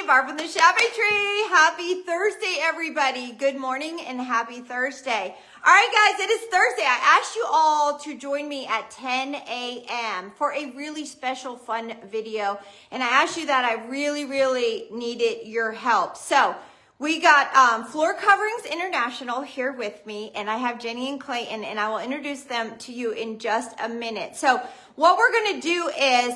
Barb from the Shabby Tree. Happy Thursday, everybody. Good morning and happy Thursday. All right, guys, it is Thursday. I asked you all to join me at 10 a.m. for a really special, fun video. And I asked you that I really needed your help. So we got Floor Coverings International here with me, and I have Jenny and Clayton, and I will introduce them to you in just a minute. So what we're going to do is,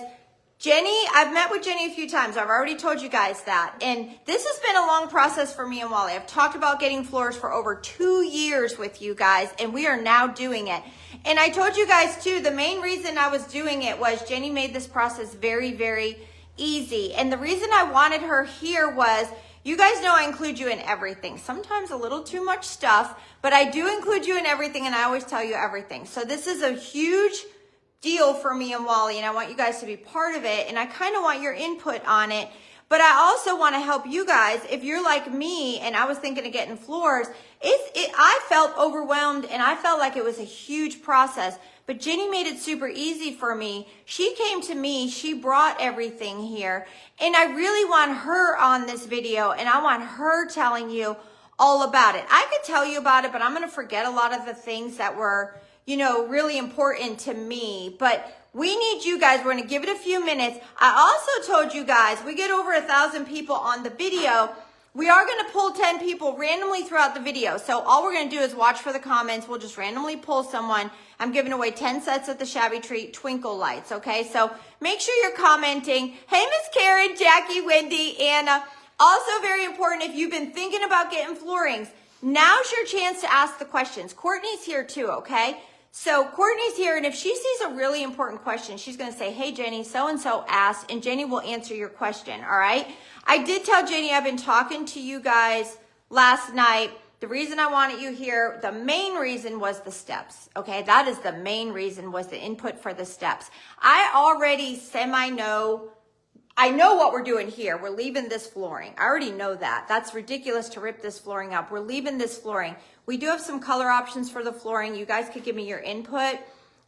Jenny, I've met with Jenny a few times. I've already told you guys that. And this has been a long process for me and Wally. I've talked about getting floors for over 2 years with you guys, and we are now doing it. And I told you guys too, the main reason I was doing it was Jenny made this process very easy. And the reason I wanted her here was, you guys know I include you in everything. Sometimes a little too much stuff, but I do include you in everything, and I always tell you everything. So this is a huge deal for me and Wally, and I want you guys to be part of it, and I kind of want your input on it. But I also want to help you guys. If you're like me and I was thinking of getting floors, I felt overwhelmed and I felt like it was a huge process. But Jenny made it super easy for me. She came to me, she brought everything here, and I really want her on this video, and I want her telling you all about it. I could tell you about it, but I'm going to forget a lot of the things that were, you know, really important to me. But we need you guys. We're going to give it a few minutes. I also told you guys, we get over 1,000 people on the video. We are going to pull 10 people randomly throughout the video. So all we're going to do is watch for the comments. We'll just randomly pull someone. I'm giving away 10 sets at the Shabby Tree twinkle lights. Okay, so make sure you're commenting. Hey, Miss Karen, Jackie, Wendy, Anna. Also very important, if you've been thinking about getting floorings, now's your chance to ask the questions. Courtney's here too, okay? So Courtney's here, and if she sees a really important question, she's going to say, hey, Jenny, so-and-so asked, and Jenny will answer your question, all right? I did tell Jenny I've been talking to you guys last night. The reason I wanted you here, the main reason was the steps, okay? That is the main reason, was the input for the steps. I already I know what we're doing here. We're leaving this flooring. I already know that. That's ridiculous to rip this flooring up. We're leaving this flooring. We do have some color options for the flooring. You guys could give me your input.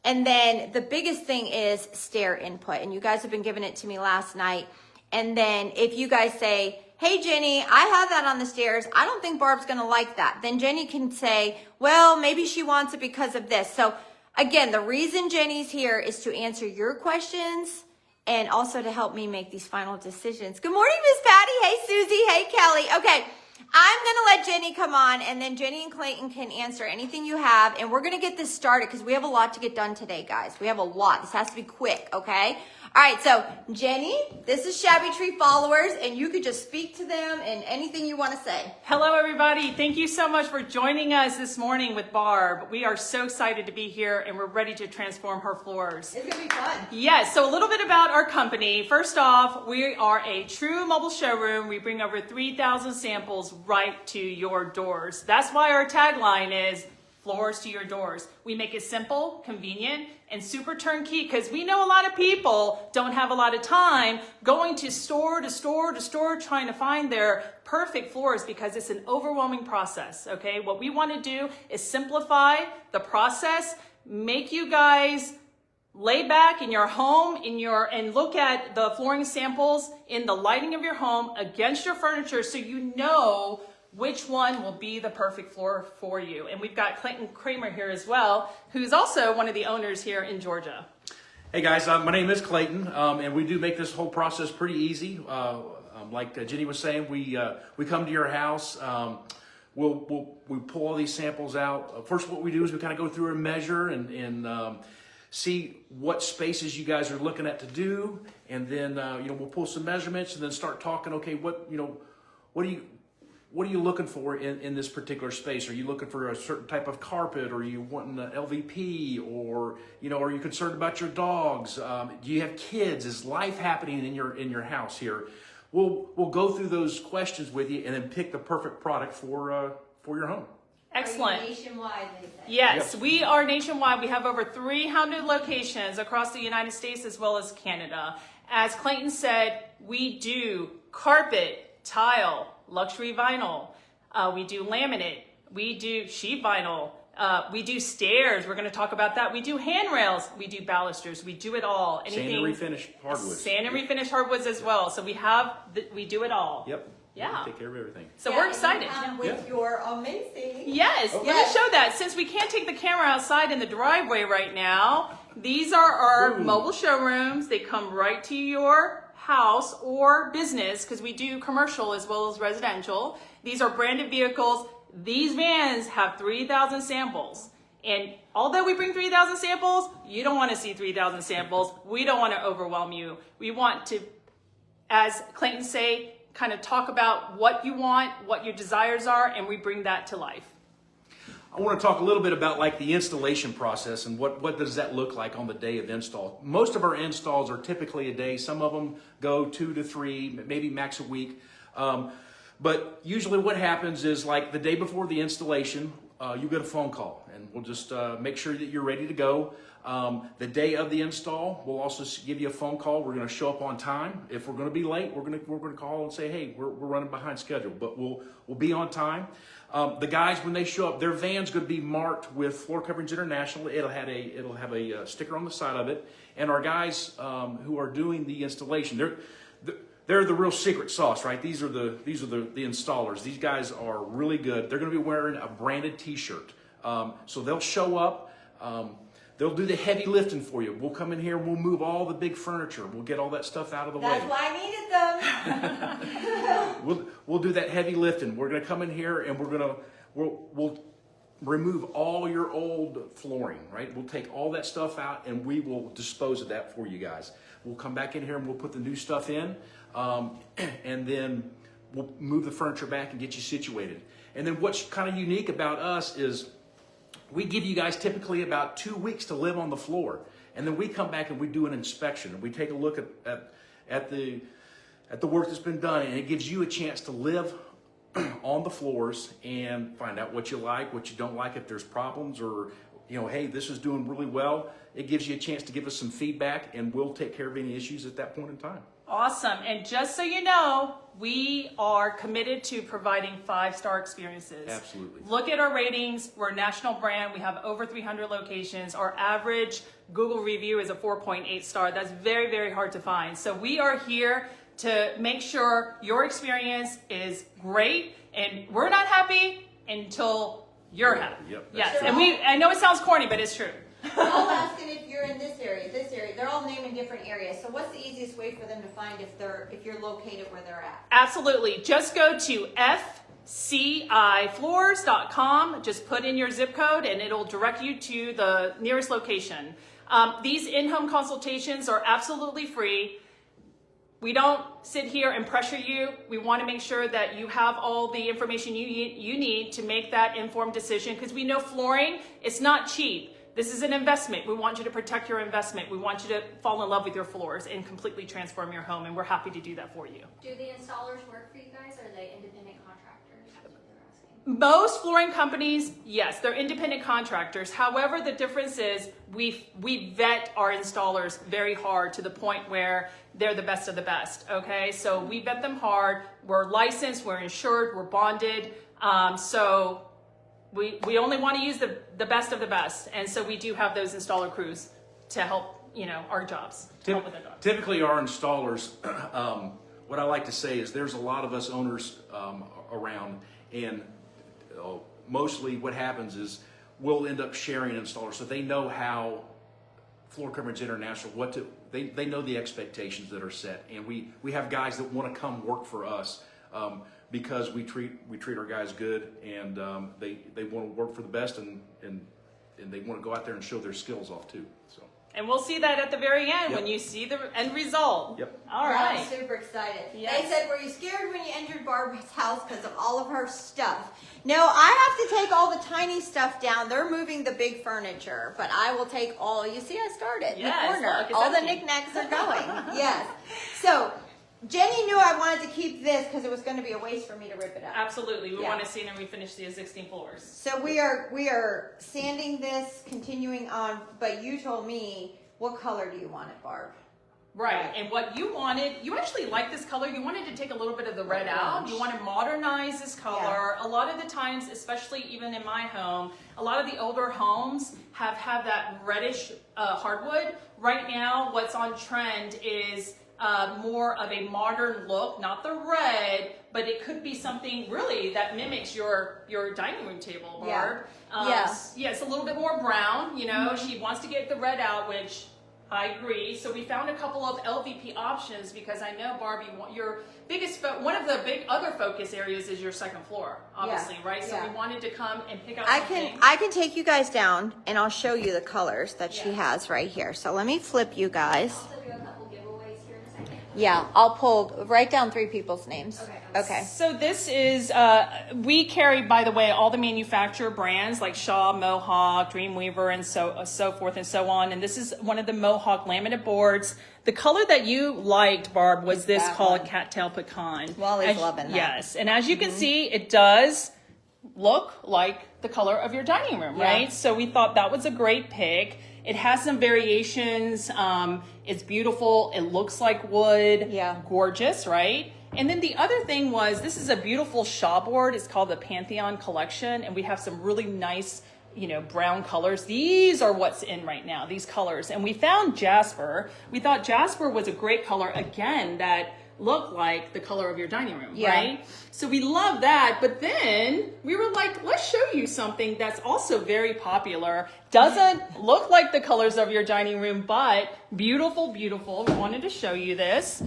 And then the biggest thing is stair input. And you guys have been giving it to me last night. And then if you guys say, hey, Jenny, I have that on the stairs. I don't think Barb's going to like that. Then Jenny can say, well, maybe she wants it because of this. So again, the reason Jenny's here is to answer your questions and also to help me make these final decisions. Good morning, Miss Patty. Hey, Susie. Hey, Kelly. Okay, I'm going to let Jenny come on, and then Jenny and Clayton can answer anything you have, and we're going to get this started because we have a lot to get done today, guys. We have a lot. This has to be quick, okay? All right, so Jenny, this is Shabby Tree followers, and you could just speak to them and anything you want to say. Hello, everybody. Thank you so much for joining us this morning with Barb. We are so excited to be here, and we're ready to transform her floors. It's going to be fun. Yes, so a little bit about our company. First off, we are a true mobile showroom. We bring over 3,000 samples right to your doors. That's why our tagline is floors to your doors. We make it simple, convenient, and super turnkey, because we know a lot of people don't have a lot of time going to store to store to store trying to find their perfect floors, because it's an overwhelming process, okay? What we want to do is simplify the process, make you guys lay back in your home and look at the flooring samples in the lighting of your home against your furniture, so you know which one will be the perfect floor for you. And we've got Clayton Kramer here as well, who's also one of the owners here in Georgia. Hey guys, my name is Clayton, and we do make this whole process pretty easy. Like Jenny was saying, we come to your house. We pull all these samples out. First, what we do is we kind of go through and measure and see what spaces you guys are looking at to do, and then we'll pull some measurements and then start talking. Okay, what are you looking for in this particular space? Are you looking for a certain type of carpet? Or are you wanting an LVP? Or are you concerned about your dogs? Do you have kids? Is life happening in your house here? We'll go through those questions with you and then pick the perfect product for your home. Excellent. Are you nationwide, they say? Yes, Yep. We are nationwide. We have over 300 locations across the United States as well as Canada. As Clayton said, we do carpet, tile, luxury vinyl. We do laminate. We do sheet vinyl, We do stairs. We're going to talk about that. We do handrails. We do balusters. We do it all. Sand and refinished hardwoods. Sand and refinished hardwoods as well. So we do it all. Yep. Yeah. We take care of everything. So we're excited. With your amazing. Yes. Let me show that. Since we can't take the camera outside in the driveway right now, these are our mobile showrooms. They come right to your house or business because we do commercial as well as residential. These are branded vehicles. These vans have 3,000 samples. And although we bring 3,000 samples, you don't want to see 3,000 samples. We don't want to overwhelm you. We want to, as Clayton say, kind of talk about what you want, what your desires are, and we bring that to life. I want to talk a little bit about like the installation process and what does that look like on the day of install. Most of our installs are typically a day. Some of them go 2 to 3, maybe max a week. But usually what happens is like the day before the installation, you get a phone call and we'll just make sure that you're ready to go. The day of the install, we'll also give you a phone call. We're going to show up on time. If we're going to be late, we're going to call and say, hey, we're running behind schedule, but we'll be on time. The guys, when they show up, their van's going to be marked with Floor Coverings International. It'll have a sticker on the side of it. And our guys who are doing the installation, they're the real secret sauce, right? These are the installers. These guys are really good. They're going to be wearing a branded T-shirt. So they'll show up. They'll do the heavy lifting for you. We'll come in here and we'll move all the big furniture. We'll get all that stuff out of the way. That's why I needed them. We'll do that heavy lifting. We're going to come in here and we'll remove all your old flooring, right? We'll take all that stuff out and we will dispose of that for you guys. We'll come back in here and we'll put the new stuff in, and then we'll move the furniture back and get you situated. And then what's kind of unique about us is we give you guys typically about 2 weeks to live on the floor. And then we come back and we do an inspection and we take a look at the work that's been done, and it gives you a chance to live on the floors and find out what you like, what you don't like, if there's problems, or hey, this is doing really well. It gives you a chance to give us some feedback and we'll take care of any issues at that point in time. Awesome. And just so you know, we are committed to providing 5-star experiences. Absolutely. Look at our ratings. We're a national brand. We have over 300 locations. Our average Google review is a 4.8 star. That's very, very hard to find. So we are here to make sure your experience is great, and we're not happy until you're happy. Yep, yes. true. And I know it sounds corny, but it's true. They're all asking if you're in this area. They're all naming different areas. So what's the easiest way for them to find if you're located where they're at? Absolutely. Just go to fcifloors.com. Just put in your zip code and it'll direct you to the nearest location. These in-home consultations are absolutely free. We don't sit here and pressure you. We want to make sure that you have all the information you need to make that informed decision, because we know flooring, it's not cheap. This is an investment. We want you to protect your investment. We want you to fall in love with your floors and completely transform your home, and we're happy to do that for you. Do the installers work for you guys, or are they independent contractors? That's what they're asking. Most flooring companies, yes, they're independent contractors. However, the difference is we vet our installers very hard to the point where they're the best of the best, okay? So we vet them hard. We're licensed, we're insured, we're bonded. So we only want to use the best of the best. And so we do have those installer crews to help, our jobs. Help with our jobs. Typically our installers, what I like to say is there's a lot of us owners around, and mostly what happens is we'll end up sharing installers, so they know how Floor Coverings International, they know the expectations that are set, and we have guys that want to come work for us because we treat our guys good, and they want to work for the best, and they want to go out there and show their skills off too. So. And we'll see that at the very end. Yep. When you see the end result. Yep. All I'm right. super excited. Yes. They said, were you scared when you entered Barb's house because of all of her stuff? No, I have to take all the tiny stuff down. They're moving the big furniture, but I will take all. You see, I started in Yes, the corner. look, it's All the empty. knickknacks are going. Yes. So Jenny knew I wanted to keep this because it was going to be a waste for me to rip it up. Absolutely. We Yeah. want to see and refinish the existing floors. So we are sanding this, continuing on. But you told me, what color do you want it, Barb? Right. And what you wanted, you actually like this color. You wanted to take a little bit of the red out. You want to modernize this color. A lot of the times, especially even in my home, a lot of the older homes have that reddish hardwood. Right now, what's on trend is more of a modern look, not the red, but it could be something really that mimics your dining room table, Barb. Yeah, it's a little bit more brown, you know. She wants to get the red out, which I agree. So we found a couple of LVP options because I know, Barbie, your biggest one of the big other focus areas is your second floor, obviously, right? So we wanted to come and pick out something. I can take you guys down and I'll show you the colors that she has right here. So let me flip you guys. Also do a couple giveaways here in a second. Yeah, I'll write down 3 people's names. Okay. So this is, we carry, by the way, all the manufacturer brands like Shaw, Mohawk, Dreamweaver, and so forth and so on. And this is one of the Mohawk laminate boards. The color that you liked, Barb, was this called Cattail Pecan. Wally's loving that. Yes, and as you can see, it does look like the color of your dining room, right? So we thought that was a great pick. It has some variations. It's beautiful. It looks like wood. Yeah. Gorgeous, right? And then the other thing was, this is a beautiful Shaw board. It's called the Pantheon Collection. And we have some really nice, you know, brown colors. These are what's in right now, these colors. And we found Jasper. We thought Jasper was a great color, again, that looked like the color of your dining room, right? So we love that. But then we were like, let's show you something that's also very popular. Doesn't look like the colors of your dining room, but beautiful, beautiful. We wanted to show you this.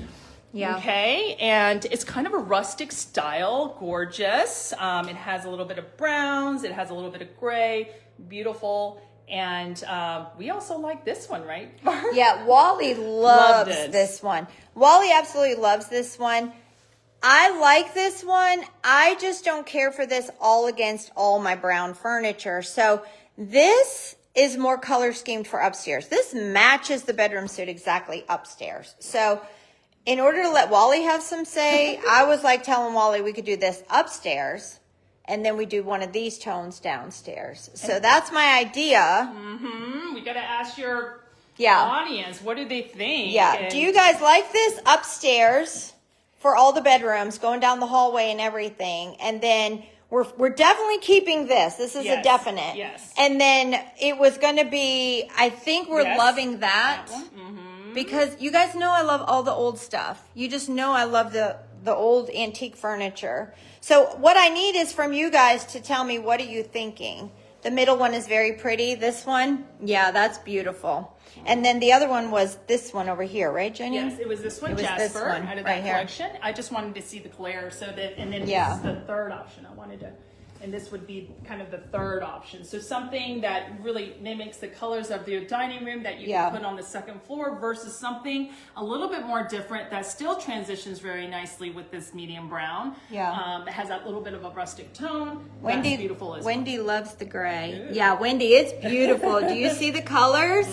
Yeah. Okay, and it's kind of a rustic style, gorgeous. It has a little bit of browns, it has a little bit of gray, beautiful. And we also like this one, right? Yeah, Wally loves this one. Wally absolutely loves this one. I like this one. I just don't care for this all against all my brown furniture. So this is more color schemed for upstairs. This matches the bedroom suite exactly upstairs. So in order to let Wally have some say, I was like telling Wally we could do this upstairs and then we do one of these tones downstairs. So that's my idea. We got to ask your audience, what do they think? Yeah. And do you guys like this upstairs for all the bedrooms, going down the hallway and everything? And then we're definitely keeping this. This is a definite. Yes. And then it was going to be, I think we're loving that. Because you guys know I love all the old stuff. You just know I love the old antique furniture. So what I need is from you guys to tell me, what are you thinking? The middle one is very pretty. This one, yeah, that's beautiful. And then the other one was this one over here, right, Jenny? Yes, it was this one, Jasper, this one, out of right that here. collection. I just wanted to see the glare, so that, and then this is the third option I wanted to, and this would be kind of the third option. So something that really mimics the colors of your dining room that you can put on the second floor versus something a little bit more different that still transitions very nicely with this medium brown. Yeah. It has that little bit of a rustic tone. Wendy, that's beautiful as Wendy loves the gray. Yeah, Wendy, it's beautiful. Do you see the colors?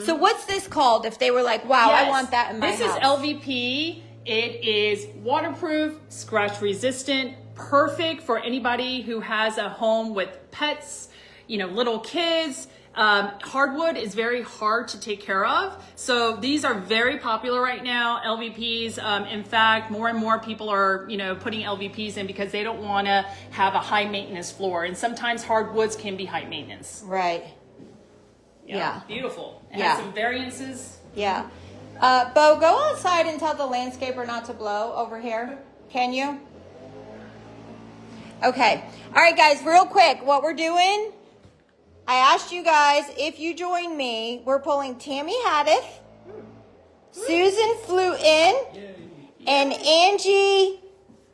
So what's this called if they were like, wow, I want that in my house? This is LVP. It is waterproof, scratch resistant, perfect for anybody who has a home with pets, you know, little kids. Hardwood is very hard to take care of. So these are very popular right now, LVPs. In fact, more and more people are, you know, putting LVPs in because they don't want to have a high maintenance floor. And sometimes hardwoods can be high maintenance. Right. Yeah. Beautiful. It has some variances. Yeah. Bo, go outside and tell the landscaper not to blow over here. Can you? Okay. All right, guys, real quick, what we're doing, I asked you guys if you join me, we're pulling Tammy Haddith, Susan Flutin, and Angie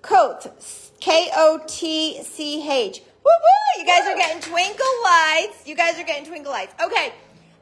Coates, K-O-T-C-H. Woo-woo! You guys are getting twinkle lights. You guys are getting twinkle lights. Okay.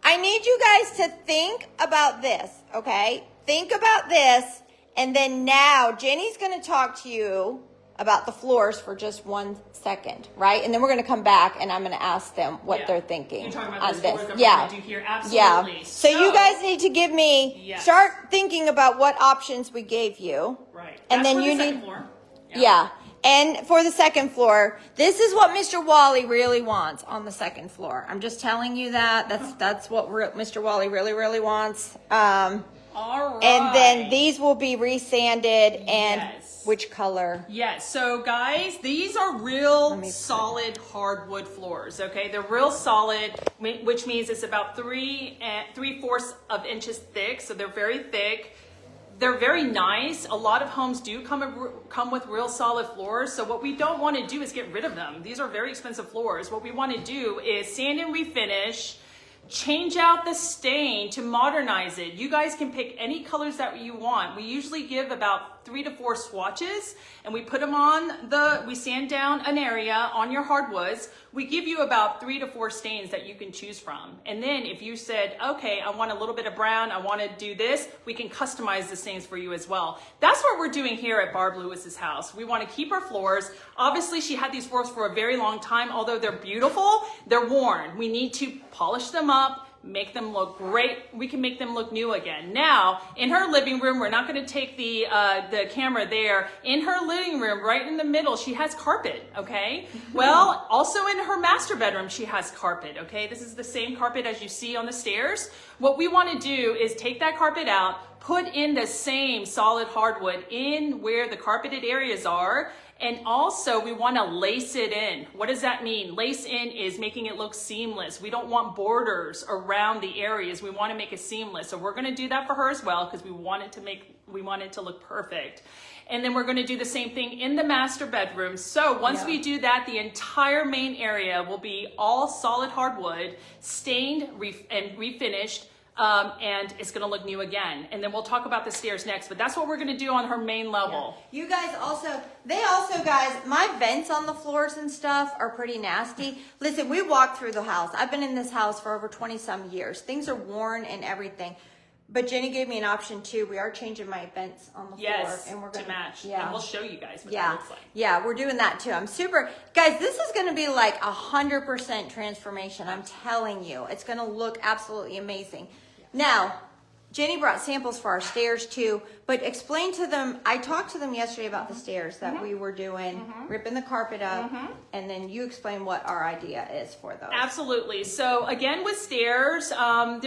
I need you guys to think about this, okay? Think about this, and then now Jenny's going to talk to you about the floors for just 1 second, right? And then we're going to come back, and I'm going to ask them what they're thinking. You're talking about on those this. floors that we're going to do here? Absolutely. Yeah. So you guys need to give me, start thinking about what options we gave you. Right. And that's then for you the need, second floor. yeah. And for the second floor, this is what Mr. Wally really wants on the second floor. I'm just telling you that. That's what Mr. Wally really, really wants. All right. And then these will be resanded and Yes. which color? Yes, so guys, these are real solid hardwood floors, okay? They're real solid, which means it's about 3/4 of inches thick, so they're very thick. They're very nice. A lot of homes do come with real solid floors, so what we don't want to do is get rid of them. These are very expensive floors. What we want to do is sand and refinish, change out the stain to modernize it. You guys can pick any colors that you want. We usually give about 3 to 4 swatches, and we put them on we sand down an area on your hardwoods. We give you about 3 to 4 stains that you can choose from. And then if you said, okay, I want a little bit of brown, I want to do this, we can customize the stains for you as well. That's what we're doing here at Barb Lewis's house. We want to keep her floors. Obviously, she had these floors for a very long time. Although they're beautiful, they're worn. We need to polish them up, make them look great. We can make them look new again. Now, in her living room, we're not going to take the camera there. In her living room, right in the middle, she has carpet, okay? Well, also in her master bedroom, she has carpet, okay? This is the same carpet as you see on the stairs. What we want to do is take that carpet out, put in the same solid hardwood in where the carpeted areas are, and also we want to lace it in. What does that mean? Lace in is making it look seamless. We don't want borders around the areas. We want to make it seamless. So we're going to do that for her as well because we want it to look perfect. And then we're going to do the same thing in the master bedroom. So once we do that, the entire main area will be all solid hardwood, stained and refinished. And it's going to look new again. And then we'll talk about the stairs next, but that's what we're going to do on her main level. Yeah. You guys guys, my vents on the floors and stuff are pretty nasty. Listen, we walked through the house. I've been in this house for over 20 some years. Things are worn and everything. But Jenny gave me an option too. We are changing my vents on the floor. And we're going to match. Yeah. And we'll show you guys what that looks like. Yeah, we're doing that too. I'm super, guys, this is going to be like 100% transformation. I'm telling you, it's going to look absolutely amazing. Now, Jenny brought samples for our stairs too, but explain to them, I talked to them yesterday about the stairs that we were doing, ripping the carpet up, and then you explain what our idea is for those. Absolutely. So again, with stairs, I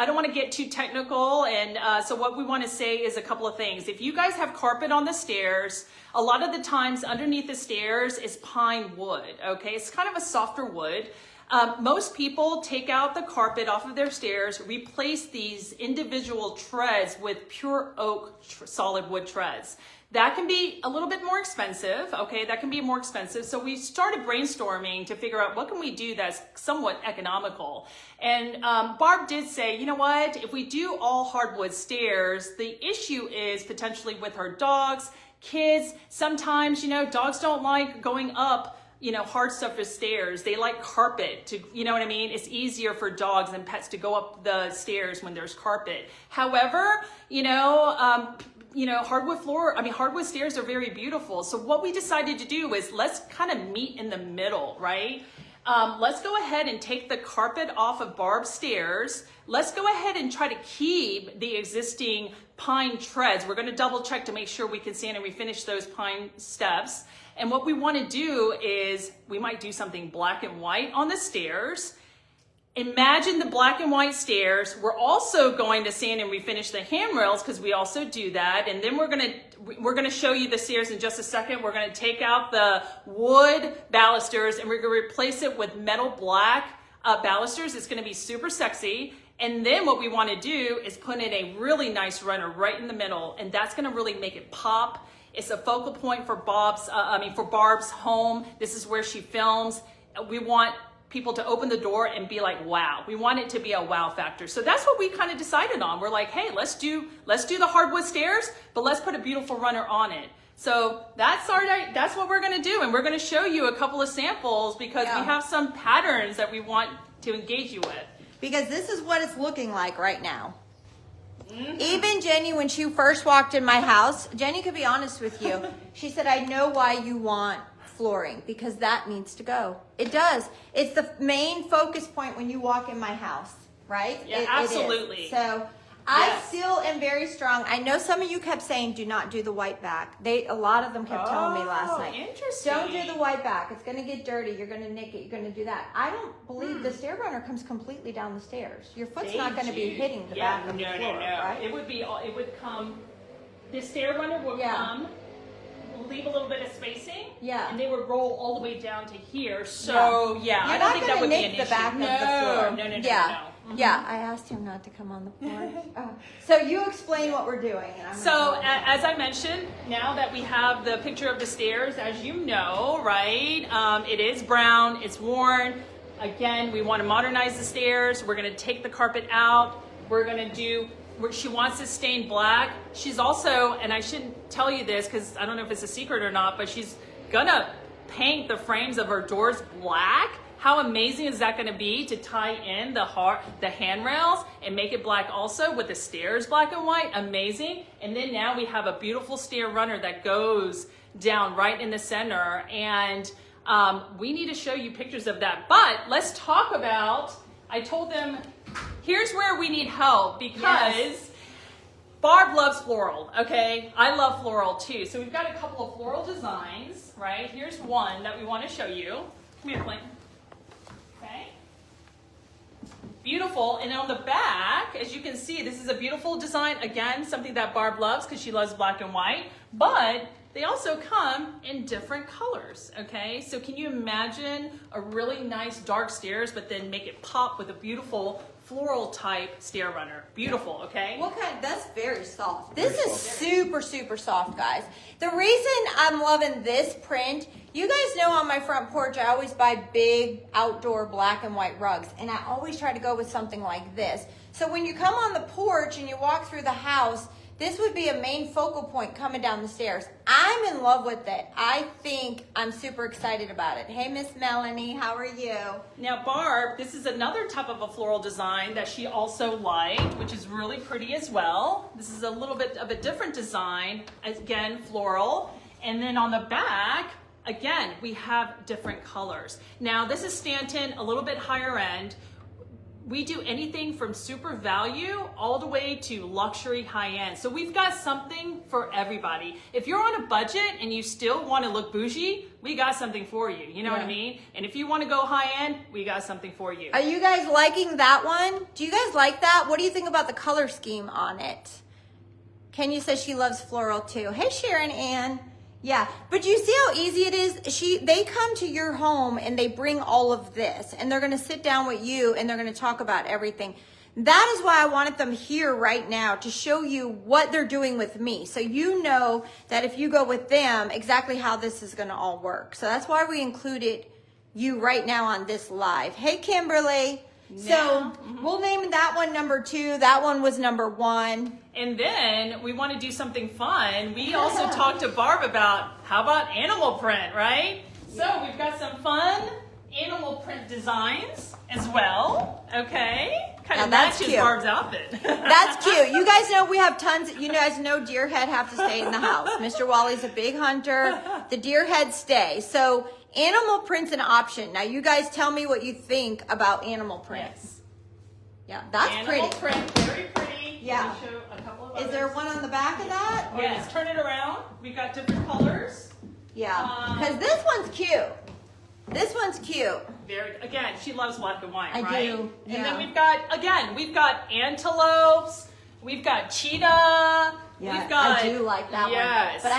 don't want to get too technical, and so what we want to say is a couple of things. If you guys have carpet on the stairs, a lot of the times underneath the stairs is pine wood, okay? It's kind of a softer wood. Most people take out the carpet off of their stairs, replace these individual treads with pure oak solid wood treads. That can be a little bit more expensive, okay? That can be more expensive. So we started brainstorming to figure out what can we do that's somewhat economical. And Barb did say, you know what? If we do all hardwood stairs, the issue is potentially with her dogs, kids. Sometimes, dogs don't like going up hard surface stairs. They like carpet to, you know what I mean? It's easier for dogs and pets to go up the stairs when there's carpet. However, hardwood stairs are very beautiful. So what we decided to do is let's kind of meet in the middle, right? Let's go ahead and take the carpet off of Barb's stairs. Let's go ahead and try to keep the existing pine treads. We're going to double check to make sure we can sand and refinish those pine steps. And what we want to do is we might do something black and white on the stairs. Imagine the black and white stairs. We're also going to sand and refinish the handrails because we also do that. And then we're going to show you the stairs in just a second. We're going to take out the wood balusters and we're going to replace it with metal black balusters. It's going to be super sexy. And then what we want to do is put in a really nice runner right in the middle. And that's going to really make it pop. It's a focal point for Barb's home. This is where she films. We want people to open the door and be like, wow. We want it to be a wow factor. So that's what we kind of decided on. We're like, hey, let's do the hardwood stairs, but let's put a beautiful runner on it. So that's what we're going to do. And we're going to show you a couple of samples because we have some patterns that we want to engage you with. Because this is what it's looking like right now. Even Jenny, when she first walked in my house, Jenny could be honest with you. She said, I know why you want flooring because that needs to go. It does. It's the main focus point when you walk in my house, right? Yeah, absolutely. So I Yes. still am very strong. I know some of you kept saying, do not do the white back. A lot of them kept telling me last night. Interesting. Don't do the white back. It's going to get dirty. You're going to nick it. You're going to do that. I don't believe the stair runner comes completely down the stairs. Your foot's not going to be hitting the back of the floor, right? It would come, the stair runner would come, leave a little bit of spacing, and they would roll all the way down to here. So, I don't think that would be an issue. You're not going to nick the back of the floor. No. Yeah, I asked him not to come on the porch. So you explain what we're doing. And as I mentioned, now that we have the picture of the stairs, as you know, right, it is brown, it's worn. Again, we want to modernize the stairs. We're going to take the carpet out. We're going to do, she wants it stained black. She's also, and I shouldn't tell you this because I don't know if it's a secret or not, but she's going to paint the frames of her doors black. How amazing is that going to be to tie in the handrails and make it black also with the stairs black and white? Amazing. And then now we have a beautiful stair runner that goes down right in the center. And we need to show you pictures of that. But let's talk about, I told them, here's where we need help because Barb loves floral, okay? I love floral too. So we've got a couple of floral designs, right? Here's one that we want to show you. Come here, Clayton. Beautiful, and on the back, as you can see, this is a beautiful design. Again, something that Barb loves because she loves black and white, but they also come in different colors, okay? So can you imagine a really nice dark stairs, but then make it pop with a beautiful floral type stair runner? Beautiful, okay? What kind? That's very soft. This is super, super soft, guys. The reason I'm loving this print, you guys know on my front porch, I always buy big outdoor black and white rugs, and I always try to go with something like this. So when you come on the porch and you walk through the house, this would be a main focal point coming down the stairs. I'm in love with it. I think I'm super excited about it. Hey, Miss Melanie, how are you? Now, Barb, this is another type of a floral design that she also liked, which is really pretty as well. This is a little bit of a different design, again, floral. And then on the back, again, we have different colors. Now, this is Stanton, a little bit higher end. We do anything from super value all the way to luxury high end. So we've got something for everybody. If you're on a budget and you still want to look bougie, we got something for you. You know what I mean? And if you want to go high end, we got something for you. Are you guys liking that one? Do you guys like that? What do you think about the color scheme on it? Kenya says she loves floral too. Hey, Sharon Ann. Yeah, but you see how easy it is? They come to your home and they bring all of this and they're going to sit down with you and they're going to talk about everything. That is why I wanted them here right now to show you what they're doing with me. So you know that if you go with them, exactly how this is going to all work. So that's why we included you right now on this live. Hey, Kimberly. So we'll name that one number 2. That one was number 1. And then we want to do something fun. We also talked to Barb about, how about animal print, right? So we've got some fun animal print designs as well, okay? Kind of matches cute. Barb's outfit. That's cute. You guys know we have tons. You guys know deer head have to stay in the house. Mr. Wally's a big hunter. The deer head stay. So animal print's an option. Now you guys tell me what you think about animal prints. Yeah, that's animal pretty. Print, very pretty. Yeah. Let me show a couple of Is others. there one on the back of that? Yes, turn it around. We've got different colors. Yeah, because this one's cute. This one's cute. Again, she loves black and white, I right? do, yeah. And then we've got antelopes, we've got cheetah, we've got, I do like that one. But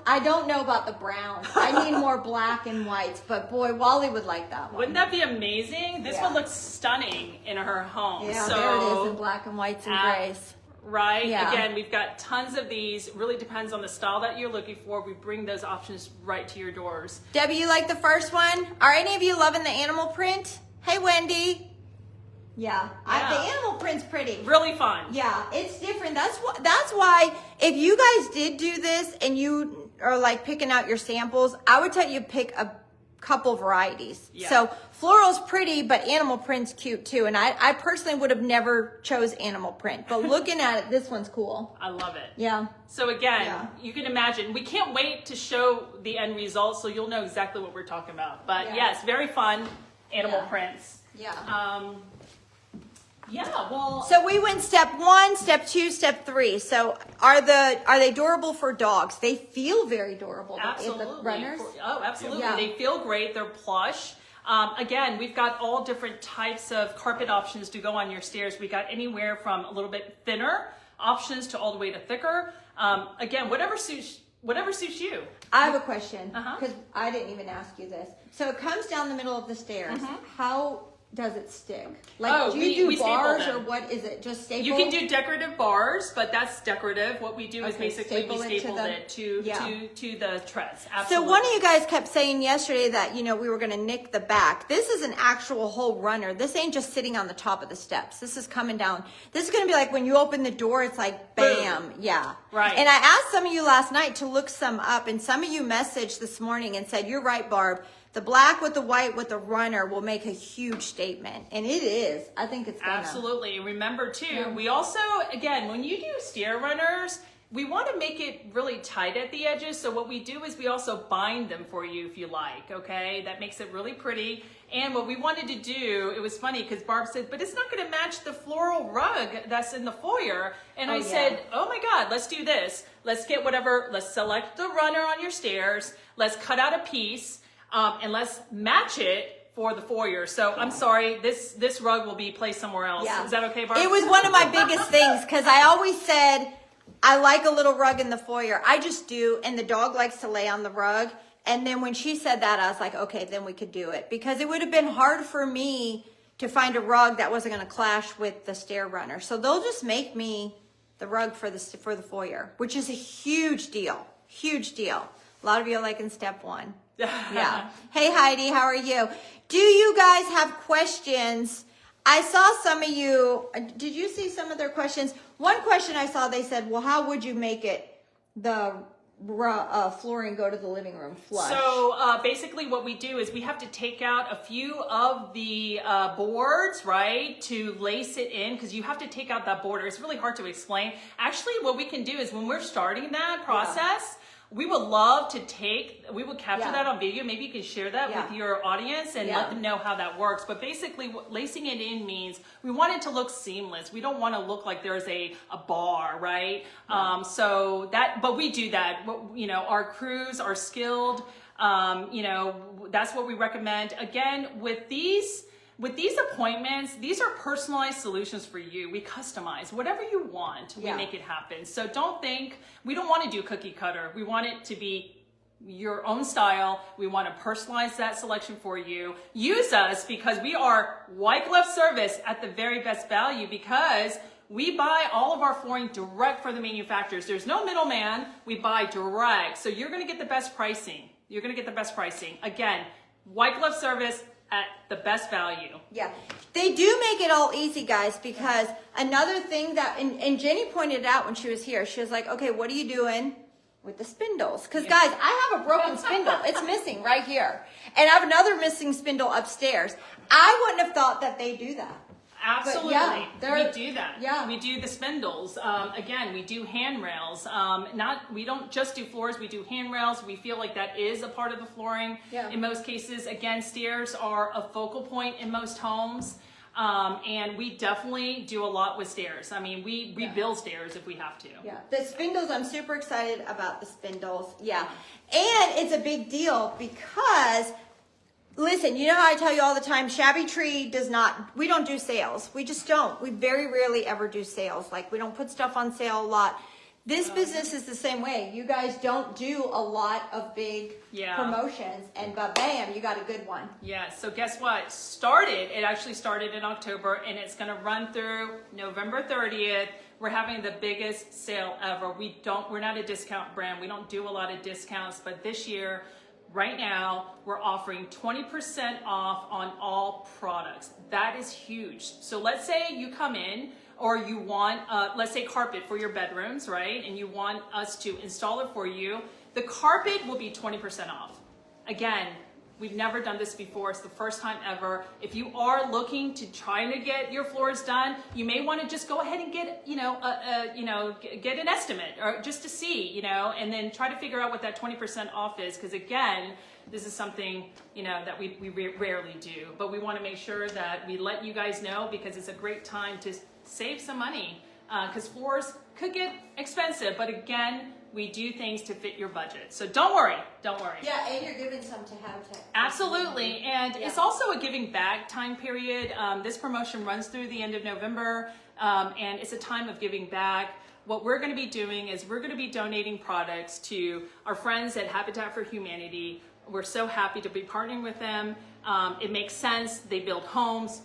I don't know about the browns. I need more black and whites, but boy, Wally would like that one. Wouldn't that be amazing? This one looks stunning in her home. Yeah, so, there it is in black and whites and grays. Right? Yeah. Again, we've got tons of these. It really depends on the style that you're looking for. We bring those options right to your doors. Debbie, you like the first one? Are any of you loving the animal print? Hey, Wendy. Yeah. The animal print's pretty. Really fun. Yeah, it's different. That's why if you guys did do this and you are like picking out your samples, I would tell you pick a couple varieties. Yeah. So floral's pretty, but animal print's cute too. And I personally would have never chose animal print, but looking at it, this one's cool. I love it. Yeah. So again, you can imagine, we can't wait to show the end result so you'll know exactly what we're talking about. But yes, very fun animal prints. Yeah. Yeah, well, So we went step 1, step 2, step 3. So are they durable for dogs? They feel very durable. absolutely. The runners. Absolutely. Yeah. They feel great. They're plush. Again, we've got all different types of carpet options to go on your stairs. We got anywhere from a little bit thinner options to all the way to thicker. Again, whatever suits you. I have a question Uh-huh. because I didn't even ask you this. So it comes down the middle of the stairs. How does it stick? Like, do you we do staple bars them. or what is it? Just staple? You can do decorative bars, but that's decorative. What we do is Okay, basically staple we it to stapled the- it to the treads. Absolutely. So one of you guys kept saying yesterday that, we were going to nick the back. This is an actual whole runner. This ain't just sitting on the top of the steps. This is coming down. This is going to be like when you open the door, it's like bam. Boom. Yeah. Right. And I asked some of you last night to look some up, and some of you messaged this morning and said, you're right, Barb. The black with the white with the runner will make a huge statement. And it is. I think it's gonna. Absolutely. Remember too, Yeah. we also, again, when you do stair runners, we want to make it really tight at the edges. So what we do is we also bind them for you if you like, okay? That makes it really pretty. And what we wanted to do, it was funny because Barb said, but it's not going to match the floral rug that's in the foyer. And I said, oh my God, let's do this. Let's select the runner on your stairs. Let's cut out a piece. And let's match it for the foyer. So I'm sorry, this rug will be placed somewhere else. Yeah. Is that okay, Barb? It was one of my biggest things because I always said I like a little rug in the foyer. I just do, and the dog likes to lay on the rug. And then when she said that, I was like, okay, then we could do it because it would have been hard for me to find a rug that wasn't going to clash with the stair runner. So they'll just make me the rug for the foyer, which is a huge deal. Huge deal. A lot of you are like in step 1. Yeah. Hey, Heidi, how are you? Do you guys have questions? I saw some of you. Did you see some of their questions? One question I saw, they said, well, how would you make it the flooring go to the living room flush? So basically what we do is we have to take out a few of the boards, right, to lace it in because you have to take out that border. It's really hard to explain. Actually, what we can do is when we're starting that process, we would love to capture that on video. Maybe you can share that with your audience and let them know how that works. But basically what lacing it in means we want it to look seamless. We don't want to look like there's a bar, right? But we do that. Our crews are skilled. That's what we recommend. Again, with these appointments, these are personalized solutions for you. We customize whatever you want. We make it happen. So we don't want to do cookie cutter. We want it to be your own style. We want to personalize that selection for you. Use us because we are white glove service at the very best value because we buy all of our flooring direct for the manufacturers. There's no middleman. We buy direct. So you're going to get the best pricing. Again, white glove service at the best value. Yeah, they do make it all easy, guys, because another thing that, and Jenny pointed out when she was here, she was like, okay, what are you doing with the spindles? Because guys, I have a broken spindle. It's missing right here. And I have another missing spindle upstairs. I wouldn't have thought that they do that. Absolutely. Yeah, we do that. Yeah. We do the spindles. Again, we do handrails. We don't just do floors, we do handrails. We feel like that is a part of the flooring. Yeah. In most cases, again, stairs are a focal point in most homes. And we definitely do a lot with stairs. I mean, we rebuild stairs if we have to. Yeah, the spindles, I'm super excited about the spindles. Yeah, and it's a big deal because, listen, you know how I tell you all the time, Shabby Tree we don't do sales. We just don't. We very rarely ever do sales. Like, we don't put stuff on sale a lot. This business is the same way. You guys don't do a lot of big promotions, but bam, you got a good one. Yeah, so guess what? It actually started in October, and it's going to run through November 30th. We're having the biggest sale ever. We're not a discount brand. We don't do a lot of discounts, but this year, right now, we're offering 20% off on all products. That is huge. So let's say you come in or you want, let's say carpet for your bedrooms, right? And you want us to install it for you. The carpet will be 20% off. Again, We've never done this before. It's the first time ever. If you are looking to try to get your floors done, you may want to just go ahead and get, get an estimate or just to see, and then try to figure out what that 20% off is. Because again, this is something, that we rarely do, but we want to make sure that we let you guys know because it's a great time to save some money because floors could get expensive, but again, we do things to fit your budget. So don't worry. Yeah, and you're giving some to Habitat. Absolutely, and Yeah. it's also a giving back time period. This promotion runs through the end of November, and it's a time of giving back. What we're going to be doing is we're going to be donating products to our friends at Habitat for Humanity. We're so happy to be partnering with them. It makes sense. They build homes.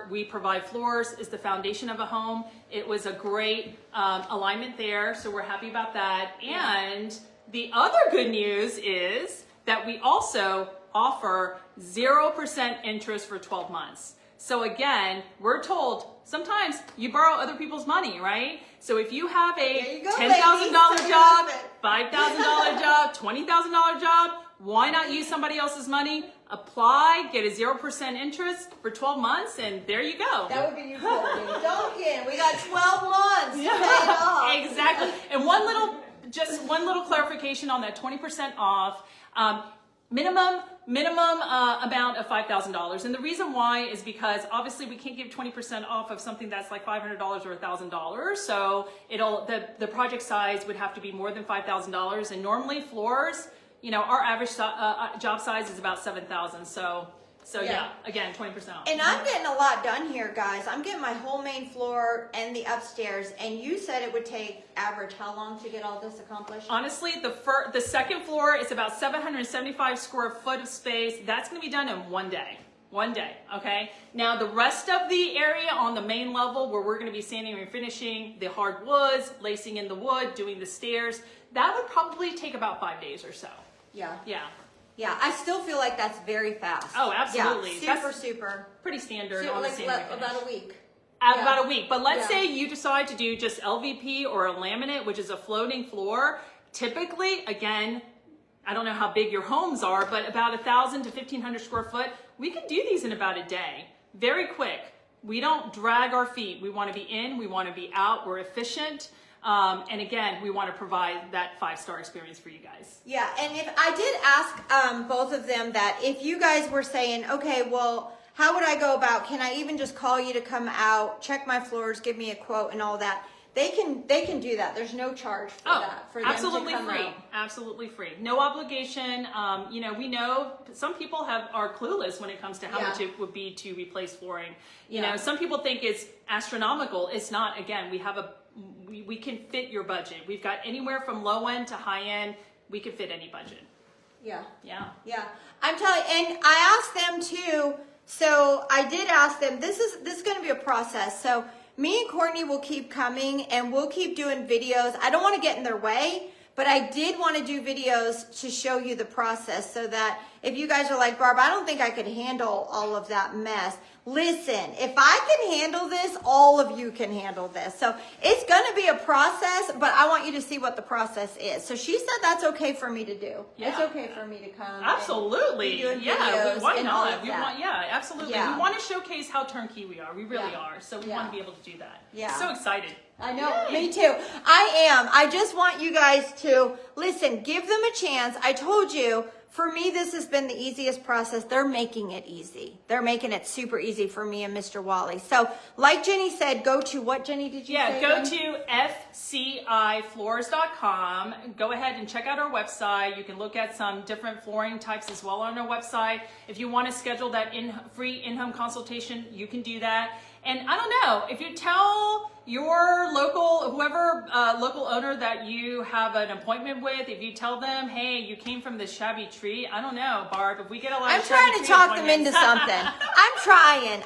We provide floors as the foundation of a home. It was a great alignment there, so we're happy about that. And the other good news is that we also offer 0% interest for 12 months. So again, we're told sometimes you borrow other people's money, right? So if you have a $10,000 job, $5,000 job, $20,000 job, why not use somebody else's money? Apply, get a 0% interest for 12 months, and there you go. That would be you, Courtney. Duncan, we got 12 months to pay it off. Exactly. And one little clarification on that 20% off. Minimum amount of $5,000. And the reason why is because obviously we can't give 20% off of something that's like $500 or $1,000. So the project size would have to be more than $5,000. And normally floors, our average job size is about 7,000. So yeah, again, 20% off. And I'm getting a lot done here, guys. I'm getting my whole main floor and the upstairs. And you said it would take average how long to get all this accomplished? Honestly, the second floor is about 775 square foot of space. That's going to be done in one day. One day, okay? Now, the rest of the area on the main level where we're going to be sanding and finishing the hardwoods, lacing in the wood, doing the stairs, that would probably take about 5 days or so. Yeah. Yeah. I still feel like that's very fast. Oh, absolutely. Yeah, That's super. pretty standard So, on the like sanding and finish. about a week. About a week. But let's Yeah. say you decide to do just LVP or a laminate, which is a floating floor. Typically, again, I don't know how big your homes are, but about 1,000 to 1,500 square foot, we can do these in about a day. Very quick. We don't drag our feet. We want to be in, we want to be out, we're efficient. And again, we want to provide that 5-star experience for you guys. Yeah, and if I did ask both of them that if you guys were saying, okay, well, how would I go about, can I even just call you to come out, check my floors, give me a quote and all that? They can do that. There's no charge for that. For them absolutely to come free. out. Absolutely free. No obligation. We know some people are clueless when it comes to how much it would be to replace flooring. You know, some people think it's astronomical. It's not. Again, we can fit your budget. We've got anywhere from low end to high end. We can fit any budget. Yeah. Yeah. I'm telling you, and I asked them too. So I did ask them, this is going to be a process. So me and Courtney will keep coming and we'll keep doing videos. I don't want to get in their way, but I did want to do videos to show you the process so that if you guys are like, Barb, I don't think I could handle all of that mess. Listen, if I can handle this, all of you can handle this. So it's going to be a process, but I want you to see what the process is. So she said that's okay for me to do. Yeah. It's okay for me to come. Absolutely. And be doing Yeah. videos Why and all not? of that. Absolutely. Yeah. We want to showcase how turnkey we are. We really Yeah. are. So we Yeah. want to be able to do that. Yeah. So excited. I know, Yay. me too. I am. I just want you guys to listen, give them a chance. I told you, for me, this has been the easiest process. They're making it easy. They're making it super easy for me and Mr. Wally. So, like Jenny said, go to what, Jenny, did you say? Go again? to fcifloors.com. Go ahead and check out our website. You can look at some different flooring types as well on our website. If you want to schedule that free in-home consultation, you can do that. And I don't know, if you tell your local owner that you have an appointment with, if you tell them, hey, you came from the Shabby Tree, I don't know, Barb, if we get a lot I'm of trying Shabby to Tree talk them into appointments- something. I'm trying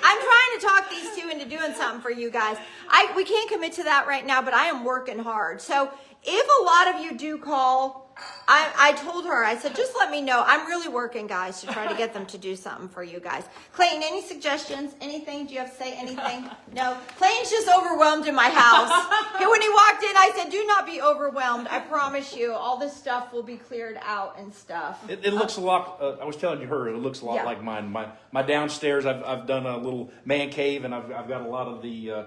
to talk these two into doing something for you guys. We can't commit to that right now, but I am working hard. So if a lot of you do call I told her, I said, just let me know. I'm really working, guys, to try to get them to do something for you guys. Clayton, any suggestions? Anything? Do you have to say anything? No? Clayton's just overwhelmed in my house. And when he walked in, I said, do not be overwhelmed. I promise you, all this stuff will be cleared out and stuff. It looks a lot. I was telling you her. It looks a lot Yeah. like mine. My downstairs. I've done a little man cave, and I've got a lot of the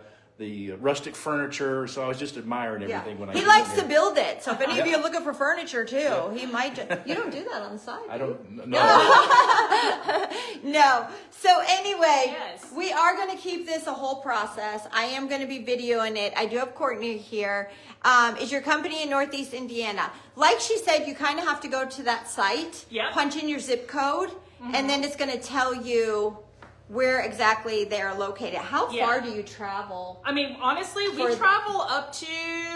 rustic furniture. So I was just admiring everything when I. He came likes in to here. build it. So if any of you are looking for furniture too, he might. You don't do that on the side. I do you? don't know. No. So anyway, Yes. we are going to keep this a whole process. I am going to be videoing it. I do have Courtney here. Is your company in Northeast Indiana? Like she said, you kind of have to go to that site, Yep. punch in your zip code, and then it's going to tell you where exactly they are located. How Yeah. far do you travel? I mean, honestly, we For- travel up to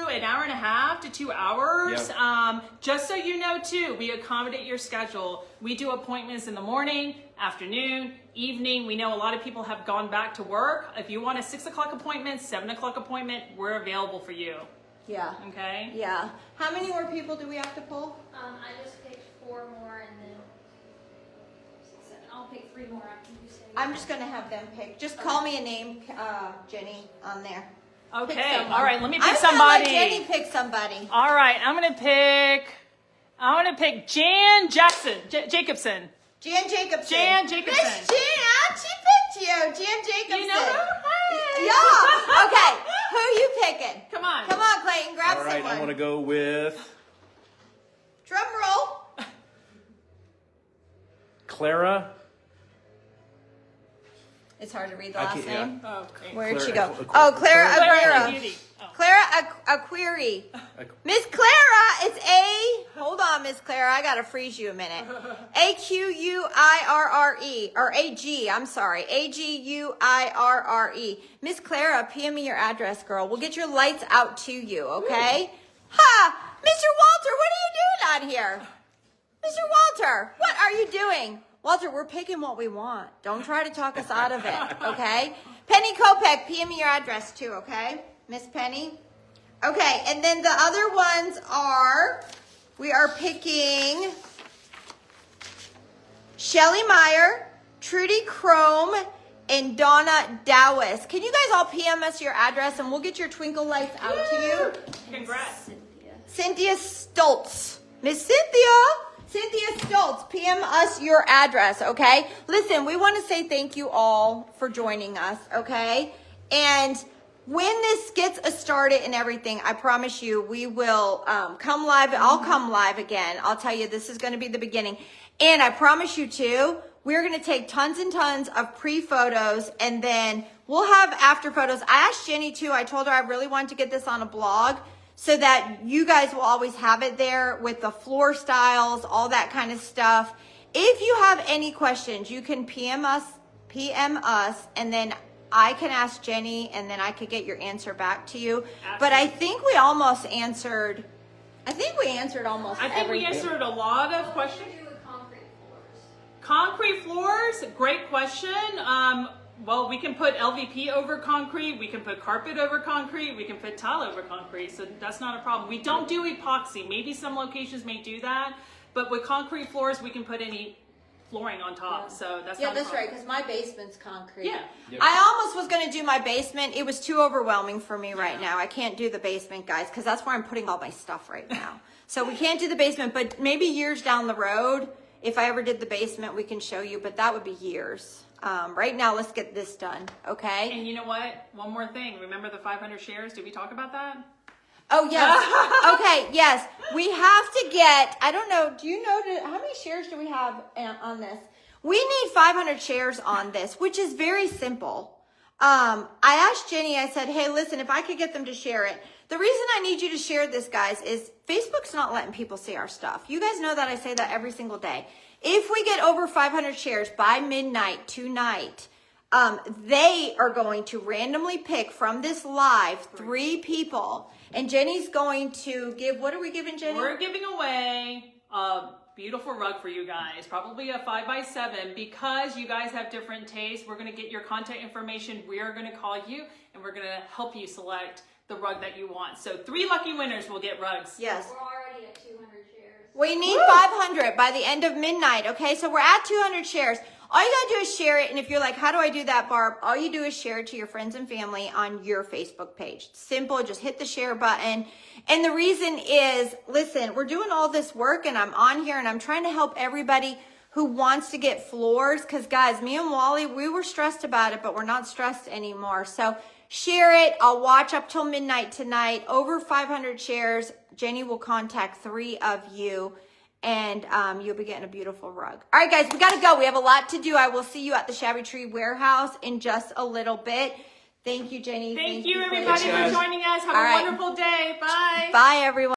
an hour and a half to 2 hours. Yeah. Just so you know, too, we accommodate your schedule. We do appointments in the morning, afternoon, evening. We know a lot of people have gone back to work. If you want a 6 o'clock appointment, 7 o'clock appointment, we're available for you. Yeah. Okay? Yeah. How many more people do we have to pull? I just picked 4 more and then 6, 7. I'll pick 3 more after you say. I'm just going to have them pick. Just call me a name, Jenny, on there. Pick Okay. someone. All right. Let me pick I'm somebody. Gonna let Jenny pick somebody. All right. I'm gonna pick Jan Jackson Jacobson. Jan Jacobson. Jan Jacobson. Miss Jan, she picked you. Jan Jacobson. You know her? Hey. Yeah. Okay. Who you picking? Come on. Come on, Clayton. Grab All right, someone. I'm going to go with Drum roll. Clara. It's hard to read the I last can't- yeah. name. Oh, okay. Where'd she Clara- go? Aqu- Oh, Clara Clara Aguirre. Beauty. Oh. Clara Aquiri. Miss Clara, it's hold on, Miss Clara, I gotta freeze you a minute. Aquirre, or AG, I'm sorry, Aguirre. Miss Clara, PM me your address, girl. We'll get your lights out to you, okay? Ha! Mr. Walter, what are you doing out here? Mr. Walter, what are you doing? Walter, we're picking what we want. Don't try to talk us out of it, okay? Penny Kopek, PM me your address too, okay? Miss Penny? Okay, and then the other ones are, we are picking Shelly Meyer, Trudy Chrome, and Donna Dowis. Can you guys all PM us your address and we'll get your twinkle lights out to you? Congrats. Cynthia Stoltz. Miss Cynthia Stoltz, PM us your address, okay? Listen, we want to say thank you all for joining us, okay? And when this gets started and everything, I promise you, we will come live. I'll come live again. I'll tell you, this is going to be the beginning. And I promise you too, we're going to take tons and tons of pre-photos and then we'll have after photos. I asked Jenny too. I told her I really wanted to get this on a blog so that you guys will always have it there with the floor styles, all that kind of stuff. If you have any questions, you can PM us, and then I can ask Jenny, and then I could get your answer back to you. But I think we almost answered. I think we answered almost. I think we everything. answered a lot of questions. What do you do with concrete floors? Concrete floors, great question. Well, we can put LVP over concrete, we can put carpet over concrete, we can put tile over concrete, so that's not a problem. We don't do epoxy. Maybe some locations may do that, but with concrete floors, we can put any flooring on top, so that's Yeah, not a that's problem. right, because my basement's concrete. Yeah. Yep. I almost was going to do my basement. It was too overwhelming for me right now. I can't do the basement, guys, because that's where I'm putting all my stuff right now. So we can't do the basement, but maybe years down the road, if I ever did the basement, we can show you, but that would be years. Right now, let's get this done, okay? And you know what? One more thing. Remember the 500 shares? Did we talk about that? Oh, yes. Okay, yes. We have to get, I don't know, do you know, how many shares do we have on this? We need 500 shares on this, which is very simple. I asked Jenny, I said, hey, listen, if I could get them to share it. The reason I need you to share this, guys, is Facebook's not letting people see our stuff. You guys know that I say that every single day. If we get over 500 shares by midnight tonight, they are going to randomly pick from this live 3 people. And Jenny's going to give, what are we giving, Jenny? We're giving away a beautiful rug for you guys, probably a 5x7, because you guys have different tastes. We're going to get your contact information. We are going to call you and we're going to help you select the rug that you want. So 3 lucky winners will get rugs. Yes. We're already at 200 shares. We need 500 by the end of midnight, okay? So we're at 200 shares. All you gotta do is share it, and if you're like, how do I do that, Barb? All you do is share it to your friends and family on your Facebook page. Simple, just hit the share button. And the reason is, listen, we're doing all this work, and I'm on here, and I'm trying to help everybody who wants to get floors, because guys, me and Wally, we were stressed about it, but we're not stressed anymore. So share it. I'll watch up till midnight tonight. Over 500 shares. Jenny will contact 3 of you, and you'll be getting a beautiful rug. All right, guys, we got to go. We have a lot to do. I will see you at the Shabby Tree Warehouse in just a little bit. Thank you, Jenny. Thank you, everybody, for joining us. Have a wonderful day. Bye. Bye, everyone.